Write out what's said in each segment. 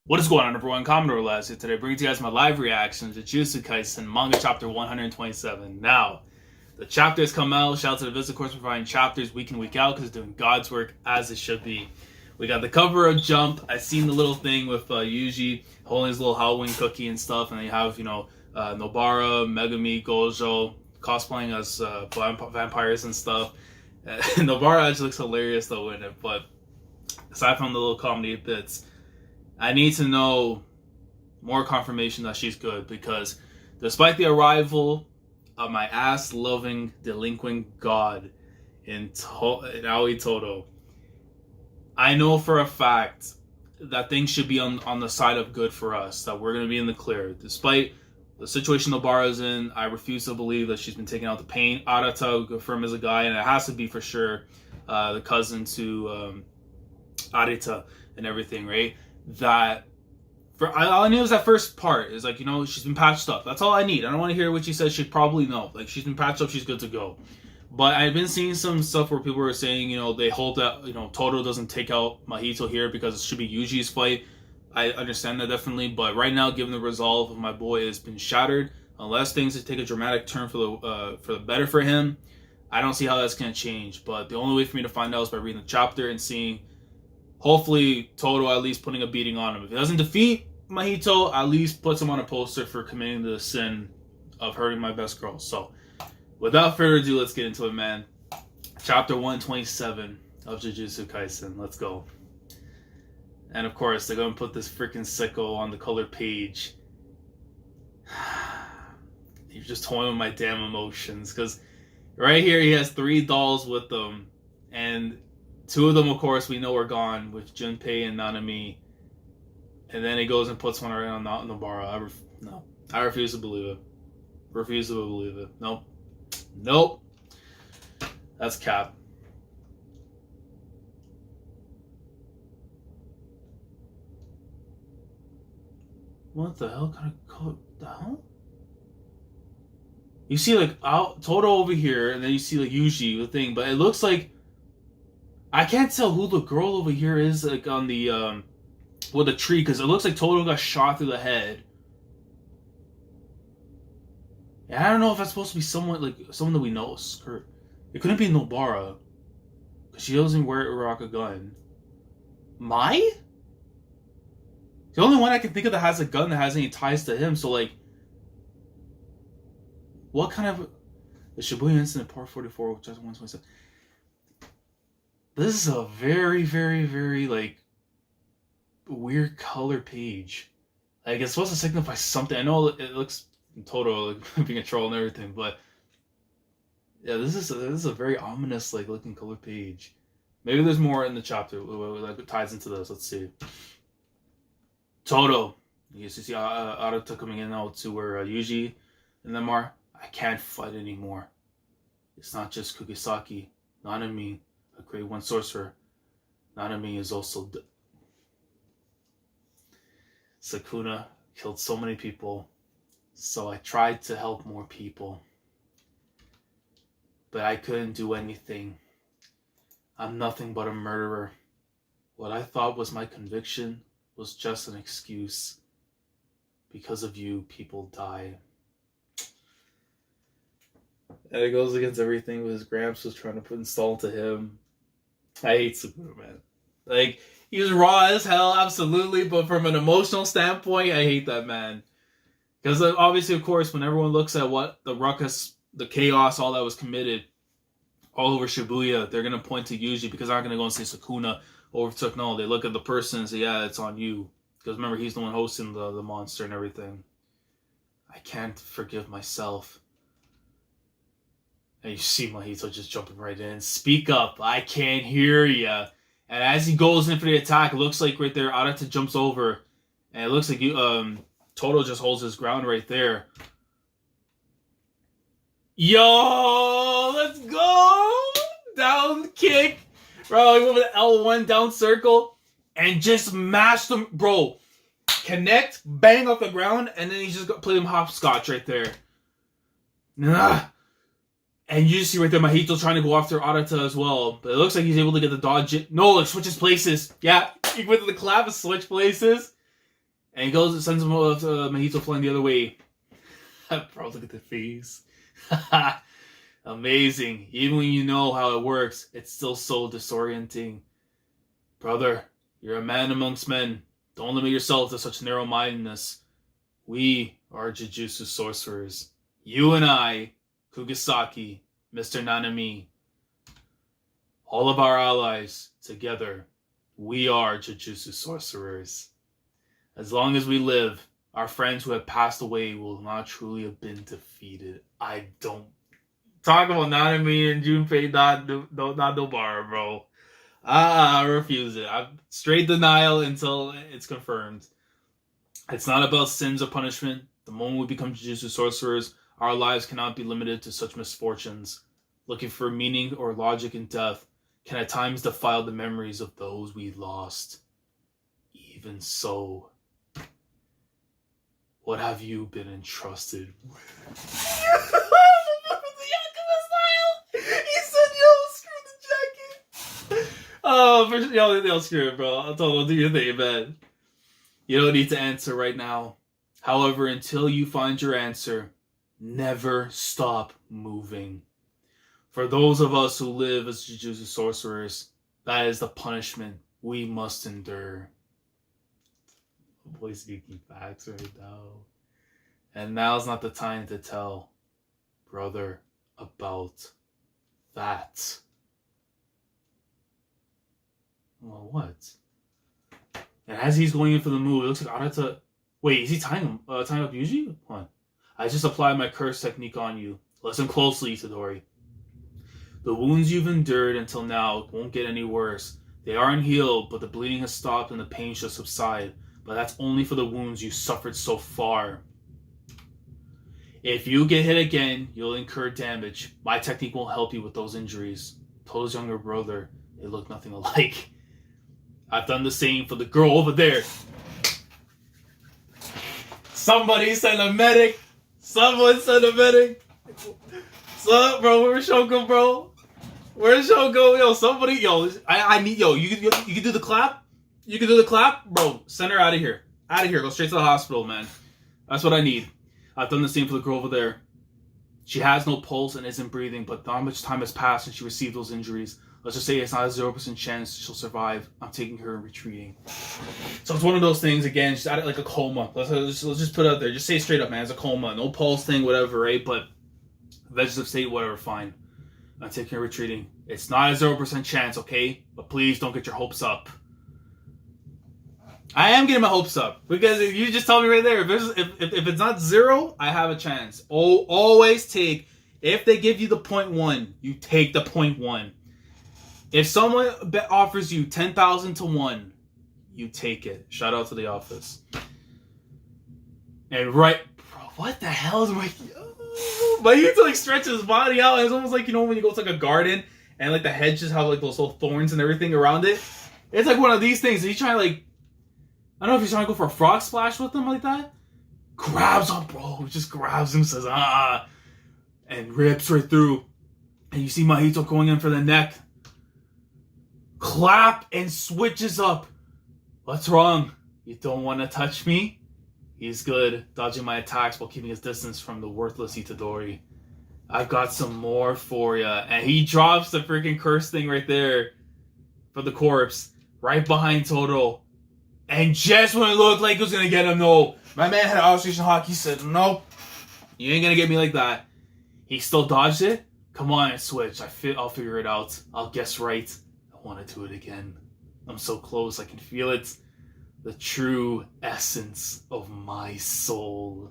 What is going on, everyone? Commodore Last here today, bringing to you guys my live reaction to Jujutsu Kaisen manga chapter 127. Now, the chapters come out. Shout out to the Visit Course for providing chapters week in, week out, because it's doing God's work as it should be. We got the cover of Jump. I seen the little thing with Yuji holding his little Halloween cookie and stuff, and then you have, Nobara, Megami, Gojo cosplaying as vampires and stuff. Nobara actually looks hilarious though in it, but aside from the little comedy bits, I need to know more confirmation that she's good, because despite the arrival of my ass-loving delinquent god in Aoi Todo, I know for a fact that things should be on the side of good for us, that we're going to be in the clear. Despite the situation Nobara's in, I refuse to believe that she's been taking out the pain. Arata confirmed as a guy, and it has to be for sure the cousin to Arita and everything, right? That all I knew was that first part is like, she's been patched up. That's all I need. I don't want to hear what she says. She probably know. Like, she's been patched up, she's good to go. But I've been seeing some stuff where people are saying, they hope that, Todo doesn't take out Mahito here because it should be Yuji's fight. I understand that definitely, but right now, given the resolve of my boy has been shattered, unless things take a dramatic turn for the better for him, I don't see how that's going to change. But the only way for me to find out is by reading the chapter and seeing, hopefully, Todo at least putting a beating on him. If he doesn't defeat Mahito, at least puts him on a poster for committing the sin of hurting my best girl. So, without further ado, let's get into it, man. Chapter 127 of Jujutsu Kaisen. Let's go. And of course, they're going to put this freaking sicko on the color page. You're just toying with my damn emotions. Because right here, he has 3 dolls with them. And 2 of them, of course, we know are gone, with Junpei and Nanami. And then he goes and puts one right on Nobara. No. I refuse to believe it. Refuse to believe it. Nope. Nope. That's cap. What the hell kind of color? The hell? You see like Todo over here, and then you see like Yuji, the thing, but it looks like I can't tell who the girl over here is, like on the with the tree, because it looks like Todo got shot through the head. And I don't know if that's supposed to be someone that we know. Skirt. It couldn't be Nobara, because she doesn't rock a gun. Mai? The only one I can think of that has a gun that has any ties to him. So like, what kind of the Shibuya incident, part 44, which is 127. This is a very, very, very like weird color page. Like, it's supposed to signify something. I know it looks total like being a troll and everything, but yeah, this is a very ominous like looking color page. Maybe there's more in the chapter that ties into this. Let's see. Todo. You see Arata coming in now to where Yuji and them are. I can't fight anymore. It's not just Kugisaki. Nanami, a grade 1 sorcerer. Nanami is also Sukuna killed so many people, so I tried to help more people. But I couldn't do anything. I'm nothing but a murderer. What I thought was my conviction was just an excuse. Because of you, people die. And it goes against everything his Gramps was trying to install to him. I hate Sukuna, man. Like, he was raw as hell, absolutely, but from an emotional standpoint, I hate that man. Because obviously, of course, when everyone looks at what the ruckus, the chaos, all that was committed all over Shibuya, they're going to point to Yuji, because they're not going to go and say Sukuna overtook. No, they look at the person and say, yeah, it's on you. Because remember, he's the one hosting the monster and everything. I can't forgive myself. And you see Mahito just jumping right in. Speak up, I can't hear ya. And as he goes in for the attack, it looks like right there, Arata jumps over. And it looks like Todo just holds his ground right there. Yo, let's go! Down kick. Bro, he went with L1 down circle and just mashed him. Bro, connect, bang off the ground, and then he just played him hopscotch right there. Nah. And you just see right there Mahito trying to go after Arata as well. But it looks like he's able to get the dodge. No, like switches places. Yeah, he went to the clap and switch places. And he goes and sends him Mahito flying the other way. Bro, look at the face. Amazing. Even when you know how it works, it's still so disorienting. Brother, you're a man amongst men. Don't limit yourself to such narrow-mindedness. We are Jujutsu sorcerers. You and I, Kugisaki, Mr. Nanami, all of our allies, together, we are Jujutsu sorcerers. As long as we live, our friends who have passed away will not truly have been defeated. I don't talk about Nanami and Junpei, not Nobara, bro. I refuse it. I'm straight denial until it's confirmed. It's not about sins or punishment. The moment we become Jujutsu sorcerers, our lives cannot be limited to such misfortunes. Looking for meaning or logic in death can at times defile the memories of those we lost. Even so, what have you been entrusted with? Oh, yo, screw it, bro. I'll tell them, do your thing, man. You don't need to answer right now. However, until you find your answer, never stop moving. For those of us who live as Jujutsu sorcerers, that is the punishment we must endure. Boy, speaking facts right now. And now's not the time to tell, brother, about that. Well, what? And as he's going in for the move, it looks like Arata... Wait, is he tying up Yuji? Hold on. I just applied my curse technique on you. Listen closely, Itadori. The wounds you've endured until now won't get any worse. They aren't healed, but the bleeding has stopped and the pain should subside. But that's only for the wounds you suffered so far. If you get hit again, you'll incur damage. My technique won't help you with those injuries. Todo's younger brother, they look nothing alike. I've done the same for the girl over there. Somebody send a medic. Someone send a medic. What's up, bro? Where's Shoko, bro? Where's Shoko? Yo, somebody, yo, I need, yo, you can do the clap? You can do the clap? Bro, send her out of here. Out of here. Go straight to the hospital, man. That's what I need. I've done the same for the girl over there. She has no pulse and isn't breathing, but not much time has passed since she received those injuries. Let's just say it's not a 0% chance she'll survive. I'm taking her and retreating. So it's one of those things, again, she's at it like a coma. Let's just put it out there. Just say straight up, man, it's a coma. No pulse thing, whatever, right? But vegetative state, whatever, fine. I'm taking her and retreating. It's not a 0% chance, okay? But please don't get your hopes up. I am getting my hopes up. Because if you just tell me right there, if it's not 0, I have a chance. Always take, if they give you the 0.1, you take the 0.1. If someone offers you 10,000 to 1, you take it. Shout out to the office. And right, bro, what the hell is Mahito like stretches his body out. And it's almost like, you know, when you go to like a garden and like the hedges have like those little thorns and everything around it. It's like one of these things. He's trying to like, I don't know if he's trying to go for a frog splash with him like that. Grabs him, bro. Just grabs him, says, and rips right through. And you see Mahito going in for the neck. Clap and switches up. What's wrong? You don't want to touch me? He's good, dodging my attacks while keeping his distance from the worthless Itadori. I've got some more for ya. And he drops the freaking curse thing right there for the corpse, right behind Todo. And just when it looked like it was going to get him, no. My man had Australian Hawk. He said, nope. You ain't going to get me like that. He still dodged it? Come on and switch. I'll figure it out. I'll guess right. I want to do it again. I'm so close. I can feel it. The true essence of my soul.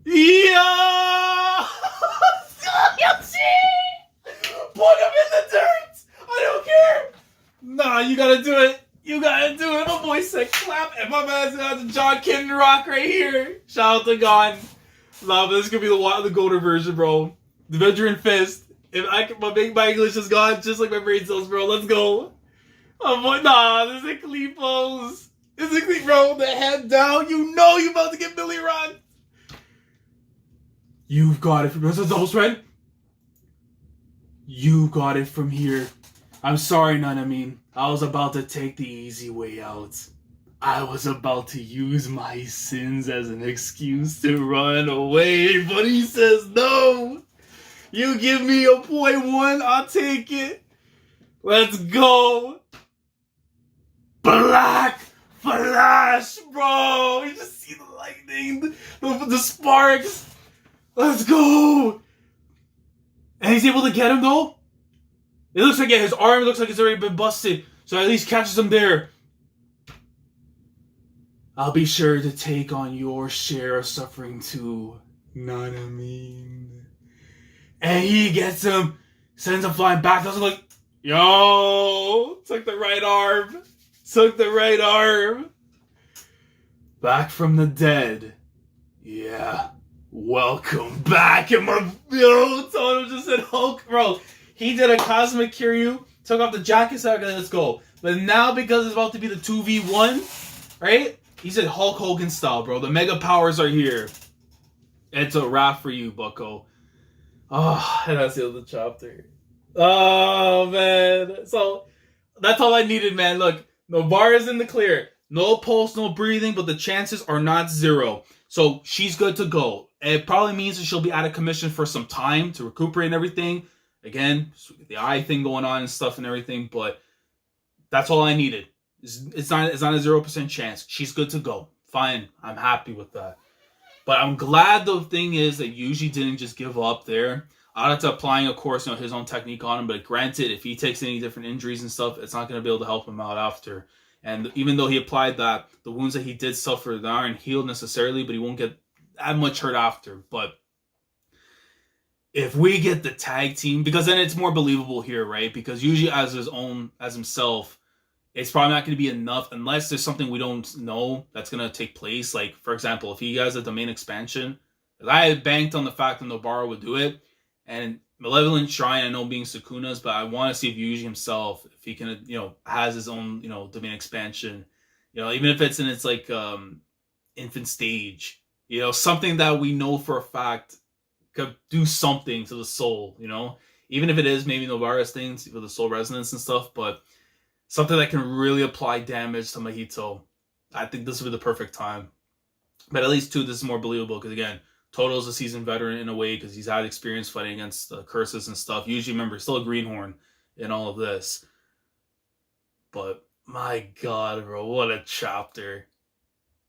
Yeah! Put him in the dirt! I don't care! Nah, you gotta do it. You gotta do it. My boy said clap, and my man's got the John Kitten rock right here. Shout out to God. Nah, but this is gonna be the golden version, bro. The veteran fist. My English is gone, just like my brain cells, bro. Let's go. Oh boy, nah, this is a clean pose. This is a clean, bro. The head down. You know you about to get Billy Ron. You've got it from this is the host friend. You got it from here. I'm sorry, Nanami. I was about to take the easy way out. I was about to use my sins as an excuse to run away, but he says no. You give me a .1, I'll take it. Let's go. Black Flash, bro. You just see the lightning, the sparks. Let's go. And he's able to get him, though. It looks like, yeah, his arm looks like it's already been busted. So at least catches him there. I'll be sure to take on your share of suffering too, Nanami. And he gets him, sends him flying back. I was like, yo, took the right arm. Took the right arm. Back from the dead. Yeah. Welcome back. And my Todo just said Hulk, bro. He did a cosmic Kiryu, took off the jacket, so okay, let's go. But now because it's about to be the 2v1, right? He said Hulk Hogan style, bro. The mega powers are here. It's a wrap for you, bucko. Oh, and that's the other chapter. Oh, man. So, that's all I needed, man. Look, Nobara's in the clear. No pulse, no breathing, but the chances are not zero. So, she's good to go. It probably means that she'll be out of commission for some time to recuperate and everything. Again, the eye thing going on and stuff and everything, but that's all I needed. It's not a 0% chance. She's good to go. Fine. I'm happy with that. But I'm glad the thing is that Yuji didn't just give up there. Out to applying, of course, his own technique on him. But granted, if he takes any different injuries and stuff, it's not going to be able to help him out after. And even though he applied that, the wounds that he did suffer, they aren't healed necessarily, but he won't get that much hurt after. But if we get the tag team, because then it's more believable here, right? Because Yuji as himself, it's probably not going to be enough unless there's something we don't know that's going to take place. Like, for example, if he has a domain expansion, I had banked on the fact that Nobara would do it. And Malevolent Shrine, I know being Sukuna's, but I want to see if Yuji himself, if he can, has his own, domain expansion. Even if it's in its, like, infant stage. Something that we know for a fact could do something to the soul, Even if it is maybe Nobara's things with the soul resonance and stuff, but something that can really apply damage to Mahito. I think this would be the perfect time. But at least, too, this is more believable because, again, Todo's a seasoned veteran in a way because he's had experience fighting against the curses and stuff. Usually, remember, still a greenhorn in all of this. But, my God, bro, what a chapter.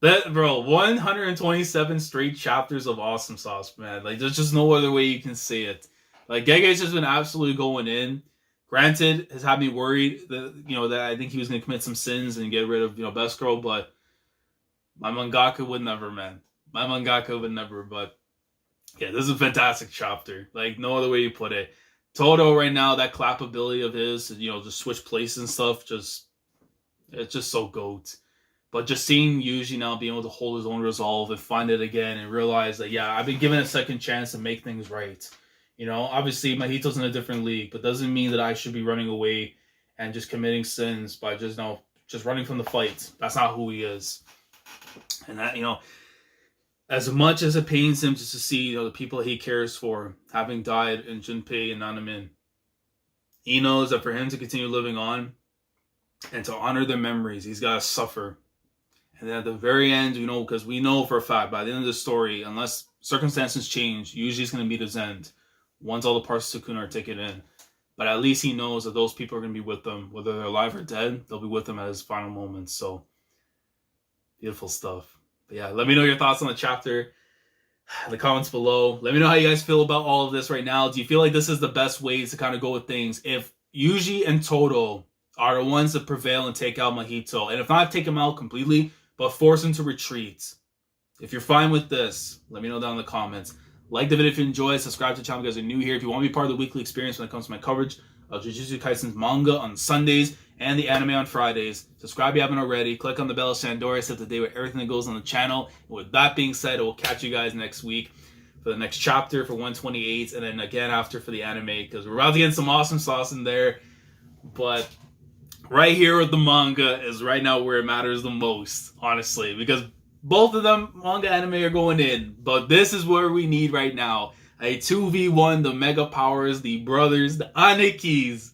127 straight chapters of awesome sauce, man. Like, there's just no other way you can say it. Like, Gege's just been absolutely going in. Granted, has had me worried that, that I think he was going to commit some sins and get rid of, Best Girl, but my mangaka would never, man. My mangaka would never, but yeah, this is a fantastic chapter. Like, no other way you put it. Todo right now, that clap ability of his, just switch places and stuff, it's just so goat. But just seeing Yuji now being able to hold his own resolve and find it again and realize that, yeah, I've been given a second chance to make things right. Obviously Mahito's in a different league, but doesn't mean that I should be running away and just committing sins by just running from the fight. That's not who he is. And that, as much as it pains him just to see, the people he cares for having died in Junpei and Nanamin, he knows that for him to continue living on and to honor their memories, he's got to suffer. And then at the very end, because we know for a fact, by the end of the story, unless circumstances change, usually it's going to meet his end. Once all the parts of Sukuna are taken in. But at least he knows that those people are going to be with them. Whether they're alive or dead, they'll be with him at his final moments. So, beautiful stuff. But yeah, let me know your thoughts on the chapter in the comments below. Let me know how you guys feel about all of this right now. Do you feel like this is the best way to kind of go with things? If Yuji and Todo are the ones that prevail and take out Mahito, and if not take him out completely, but force him to retreat. If you're fine with this, let me know down in the comments. Like the video if you enjoy, subscribe to the channel if you guys are new here. If you want to be part of the weekly experience when it comes to my coverage of Jujutsu Kaisen's manga on Sundays and the anime on Fridays, subscribe if you haven't already. Click on the bell of Sandora, set the day with everything that goes on the channel. And with that being said, I will catch you guys next week for the next chapter for 128, and then again after for the anime, because we're about to get some awesome sauce in there. But right here with the manga is right now where it matters the most, honestly, because both of them, manga anime, are going in. But this is where we need right now. A 2v1, the mega powers, the brothers, the anikis.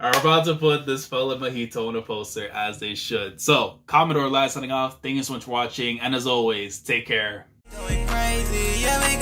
are about to put this fella Mahito on a poster, as they should. So, Commodore Lad signing off. Thank you so much for watching, and as always, take care. Going crazy, yeah, we